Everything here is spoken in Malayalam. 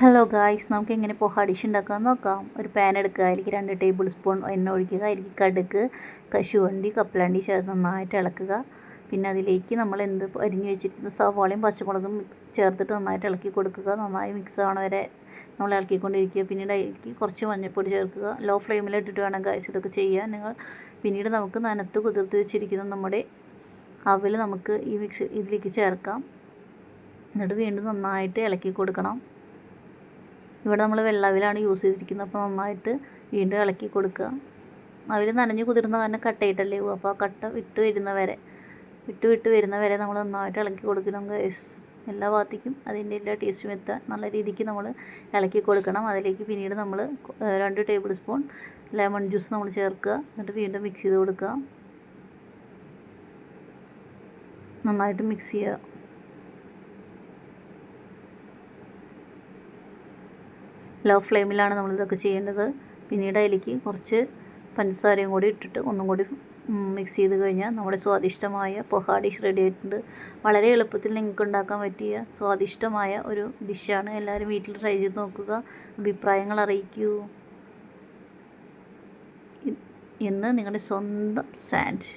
ഹലോ ഗായ്സ്, നമുക്ക് എങ്ങനെ പോഹ ഡിഷ് ഉണ്ടാക്കാമെന്ന് നോക്കാം. ഒരു പാൻ എടുക്കുക, അതിലേക്ക് 2 ടേബിൾ സ്പൂൺ എണ്ണ ഒഴിക്കുക. അതിലേക്ക് കടുക്, കശുവണ്ടി, കപ്പലണ്ടി ചേർത്ത് നന്നായിട്ട് ഇളക്കുക. പിന്നെ അതിലേക്ക് നമ്മൾ അരിഞ്ഞു വെച്ചിരിക്കുന്ന സവാളയും പച്ചമുളകും ചേർത്തിട്ട് നന്നായിട്ട് ഇളക്കി കൊടുക്കുക. നന്നായി മിക്സ് ആവണ വരെ നമ്മൾ ഇളക്കിക്കൊണ്ടിരിക്കുക. പിന്നീട് അതിലേക്ക് കുറച്ച് മഞ്ഞൾപ്പൊടി ചേർക്കുക. ലോ ഫ്ലെയിമിലിട്ടിട്ട് വേണം ഗായ്സ് ഇതൊക്കെ ചെയ്യാൻ നിങ്ങൾ. പിന്നീട് നമുക്ക് നനത്ത് കുതിർത്ത് വെച്ചിരിക്കുന്ന നമ്മുടെ അവൽ നമുക്ക് ഇതിലേക്ക് ചേർക്കാം. എന്നിട്ട് വീണ്ടും നന്നായിട്ട് ഇളക്കി കൊടുക്കണം. ഇവിടെ നമ്മൾ വെള്ളാവിലാണ് യൂസ് ചെയ്തിരിക്കുന്നത്. അപ്പോൾ നന്നായിട്ട് വീണ്ടും ഇളക്കി കൊടുക്കുക. അവൽ നനഞ്ഞ് കുതിർന്ന കാരണം കട്ടയിട്ടല്ലേ പോകും. അപ്പോൾ ആ കട്ട വിട്ട് വരുന്ന വരെ നമ്മൾ നന്നായിട്ട് ഇളക്കി കൊടുക്കണം ഗൈസ്. എല്ലാ ഭാഗത്തേക്കും അതിൻ്റെ എല്ലാ ടേസ്റ്റും എത്താൻ നല്ല രീതിക്ക് നമ്മൾ ഇളക്കി കൊടുക്കണം. അതിലേക്ക് പിന്നീട് നമ്മൾ 2 ടേബിൾ സ്പൂൺ ലെമൺ ജ്യൂസ് നമ്മൾ ചേർക്കുക. എന്നിട്ട് വീണ്ടും മിക്സ് ചെയ്ത് കൊടുക്കുക. നന്നായിട്ട് മിക്സ് ചെയ്യുക. ലോ ഫ്ലെയിമിലാണ് നമ്മളിതൊക്കെ ചെയ്യേണ്ടത്. പിന്നീട് അതിലേക്ക് കുറച്ച് പഞ്ചസാരയും കൂടി ഇട്ടിട്ട് ഒന്നും കൂടി മിക്സ് ചെയ്ത് കഴിഞ്ഞാൽ നമ്മുടെ സ്വാദിഷ്ടമായ പോഹ ഡിഷ് റെഡി ആയിട്ടുണ്ട്. വളരെ എളുപ്പത്തിൽ നിങ്ങൾക്ക് ഉണ്ടാക്കാൻ പറ്റിയ സ്വാദിഷ്ടമായ ഒരു ഡിഷാണ്. എല്ലാവരും വീട്ടിൽ ട്രൈ ചെയ്ത് നോക്കുക. അഭിപ്രായങ്ങൾ അറിയിക്കൂ. എന്ന് നിങ്ങളുടെ സ്വന്തം സാൻഡ്.